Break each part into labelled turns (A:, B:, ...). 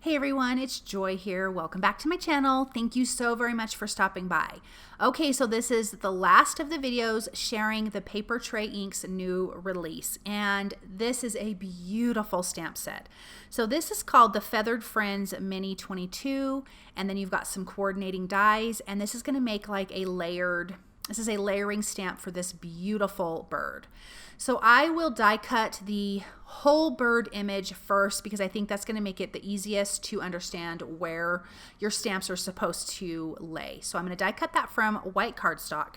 A: Hey everyone, it's Joy here. Welcome back to my channel. Thank you so very much for stopping by. Okay, so this is the last of the videos sharing the Papertrey Inc.'s new release, and this is a beautiful stamp set. So this is called the Feathered Friends Mini 22, and then you've got some coordinating dies, and this is going to make like a this is a layering stamp for this beautiful bird. So I will die cut the whole bird image first because I think that's going to make it the easiest to understand where your stamps are supposed to lay. So I'm going to die cut that from white cardstock.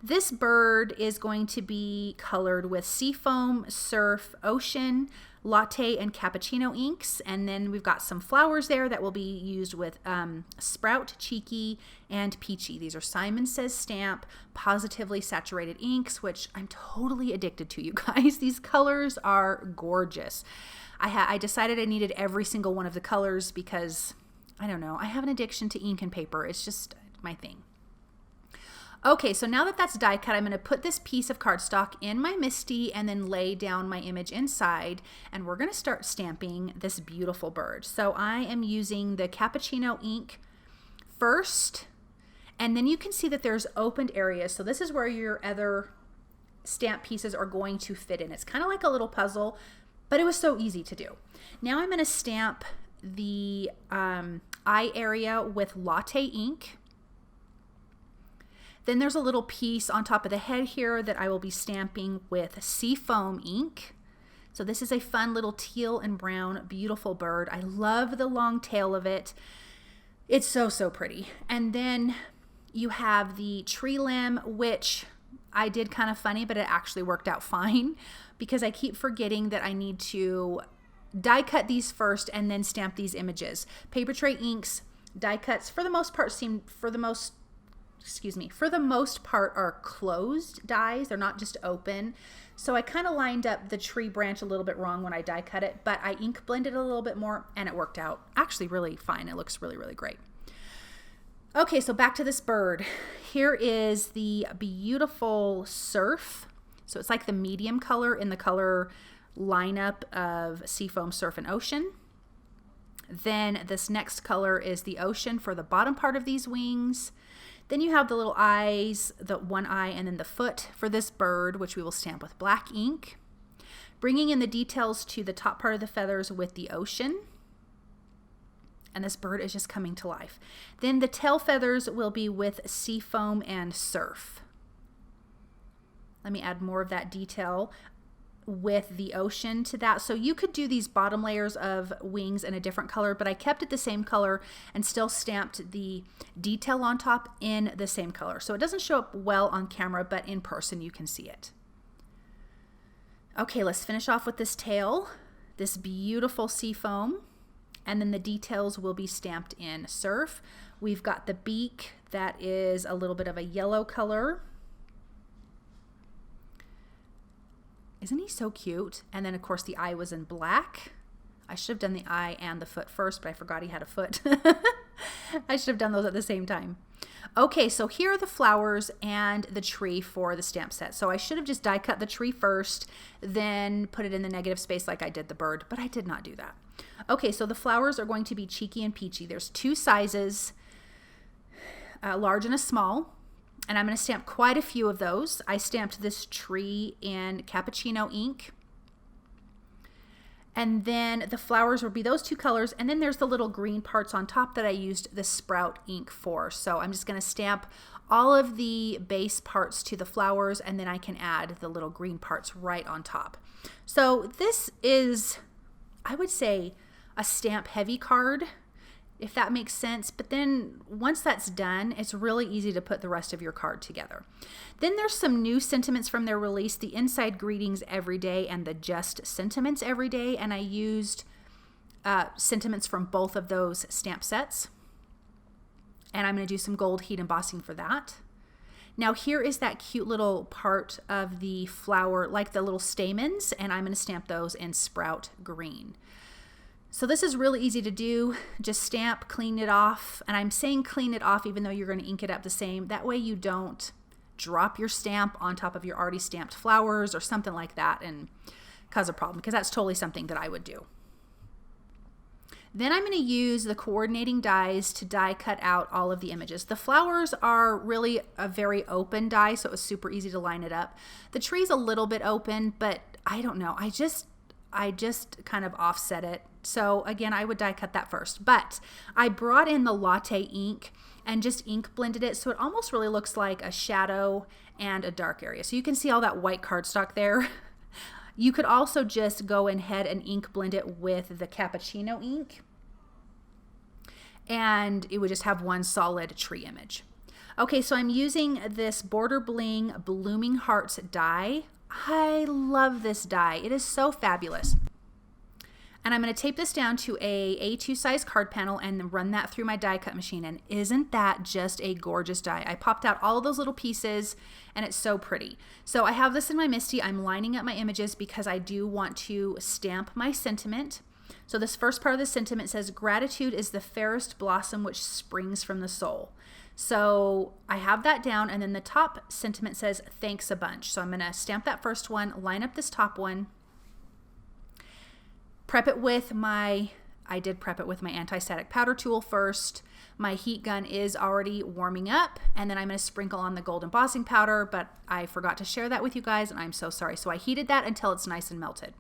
A: This bird is going to be colored with Seafoam, Surf, Ocean, Latte, and Cappuccino inks, and then we've got some flowers there that will be used with Sprout, Cheeky, and Peachy. These are Simon Says Stamp positively saturated inks, which I'm totally addicted to, you guys. These colors are gorgeous. I decided I needed every single one of the colors because, I don't know, I have an addiction to ink and paper. It's just my thing. Okay, so now that that's die cut, I'm going to put this piece of cardstock in my MISTI and then lay down my image inside, and we're going to start stamping this beautiful bird. So I am using the Cappuccino ink first, and then you can see that there's opened areas. So this is where your other stamp pieces are going to fit in. It's kind of like a little puzzle, but it was so easy to do. Now I'm going to stamp the eye area with Latte ink. Then there's a little piece on top of the head here that I will be stamping with Seafoam ink. So this is a fun little teal and brown, beautiful bird. I love the long tail of it. It's so, so pretty. And then you have the tree limb, which I did kind of funny, but it actually worked out fine because I keep forgetting that I need to die cut these first and then stamp these images. Papertrey Inks die cuts for the most part for the most part are closed dies. They're not just open. So I kind of lined up the tree branch a little bit wrong when I die cut it, but I ink blended a little bit more and it worked out actually really fine. It looks really, really great. Okay, so back to this bird. Here is the beautiful Surf. So it's like the medium color in the color lineup of Seafoam, Surf, and Ocean. Then this next color is the Ocean for the bottom part of these wings. Then you have the little eyes, the one eye, and then the foot for this bird, which we will stamp with black ink. Bringing in the details to the top part of the feathers with the Ocean. And this bird is just coming to life. Then the tail feathers will be with Seafoam and Surf. Let me add more of that detail with the Ocean to that. So you could do these bottom layers of wings in a different color, but I kept it the same color and still stamped the detail on top in the same color. So it doesn't show up well on camera, but in person you can see it. Okay, let's finish off with this tail, this beautiful Seafoam, and then the details will be stamped in Surf. We've got the beak that is a little bit of a yellow color. Isn't he so cute? And then of course the eye was in black. I should have done the eye and the foot first, but I forgot he had a foot. I should have done those at the same time. Okay, so here are the flowers and the tree for the stamp set. So I should have just die cut the tree first, then put it in the negative space like I did the bird, but I did not do that. Okay, so the flowers are going to be Cheeky and Peachy. There's two sizes, a large and a small. And I'm going to stamp quite a few of those. I stamped this tree in Cappuccino ink. And then the flowers will be those two colors. And then there's the little green parts on top that I used the Sprout ink for. So I'm just going to stamp all of the base parts to the flowers, and then I can add the little green parts right on top. So this is, I would say, a stamp heavy card, if that makes sense. But then once that's done, it's really easy to put the rest of your card together. Then there's some new sentiments from their release, the Inside Greetings Every Day and the Just Sentiments Every Day. And I used sentiments from both of those stamp sets. And I'm going to do some gold heat embossing for that. Now here is that cute little part of the flower, like the little stamens, and I'm going to stamp those in Sprout Green. So this is really easy to do. Just stamp, clean it off. And I'm saying clean it off even though you're going to ink it up the same. That way you don't drop your stamp on top of your already stamped flowers or something like that and cause a problem, because that's totally something that I would do. Then I'm going to use the coordinating dies to die cut out all of the images. The flowers are really a very open die, so it was super easy to line it up. The tree's a little bit open, but I don't know. I just kind of offset it. So again, I would die cut that first. But I brought in the latte ink and just ink blended it, so it almost really looks like a shadow and a dark area. So you can see all that white cardstock there. You could also just go ahead and ink blend it with the cappuccino ink, and it would just have one solid tree image. Okay, so I'm using this Border Bling Blooming Hearts die. I love this die. It is so fabulous. And I'm going to tape this down to a A2 size card panel and run that through my die cut machine. And isn't that just a gorgeous die? I popped out all of those little pieces and it's so pretty. So I have this in my MISTI. I'm lining up my images because I do want to stamp my sentiment. So this first part of the sentiment says, "Gratitude is the fairest blossom which springs from the soul." So I have that down, and then the top sentiment says, "Thanks a bunch." So I'm going to stamp that first one, line up this top one, prep it with my, I did prep it with my anti-static powder tool first. My heat gun is already warming up, and then I'm going to sprinkle on the gold embossing powder, but I forgot to share that with you guys, and I'm so sorry. So I heated that until it's nice and melted.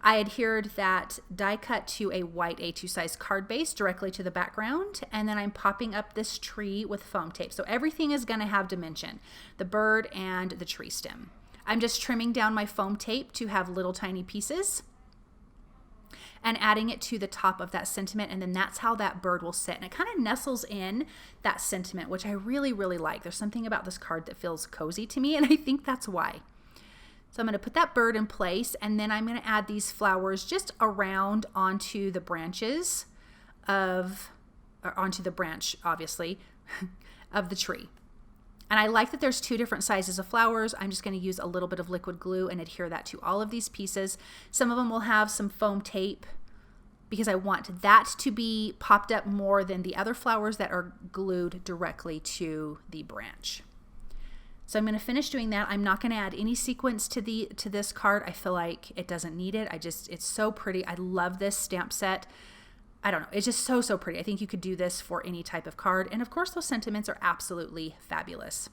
A: I adhered that die cut to a white A2 size card base directly to the background, and then I'm popping up this tree with foam tape. So everything is going to have dimension, the bird and the tree stem. I'm just trimming down my foam tape to have little tiny pieces and adding it to the top of that sentiment, and then that's how that bird will sit. And it kind of nestles in that sentiment, which I really, really like. There's something about this card that feels cozy to me, and I think that's why. So I'm going to put that bird in place, and then I'm going to add these flowers just around onto the branches of, or onto the branch, obviously, of the tree. And I like that there's two different sizes of flowers. I'm just going to use a little bit of liquid glue and adhere that to all of these pieces. Some of them will have some foam tape because I want that to be popped up more than the other flowers that are glued directly to the branch. So I'm going to finish doing that. I'm not going to add any sequins to this card. I feel like it doesn't need it. It's so pretty. I love this stamp set. I don't know. It's just so, so pretty. I think you could do this for any type of card. And of course, those sentiments are absolutely fabulous.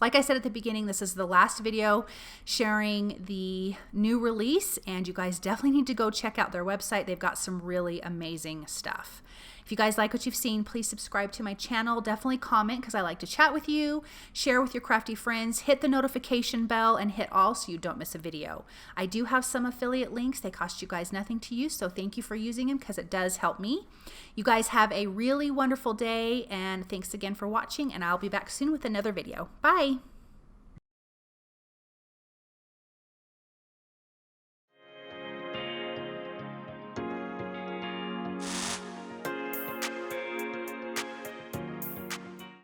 A: Like I said at the beginning, this is the last video sharing the new release, and you guys definitely need to go check out their website. They've got some really amazing stuff. If you guys like what you've seen, please subscribe to my channel. Definitely comment because I like to chat with you, share with your crafty friends, hit the notification bell, and hit all so you don't miss a video. I do have some affiliate links. They cost you guys nothing to use, so thank you for using them because it does help me. You guys have a really wonderful day, and thanks again for watching, and I'll be back soon with another video. Bye!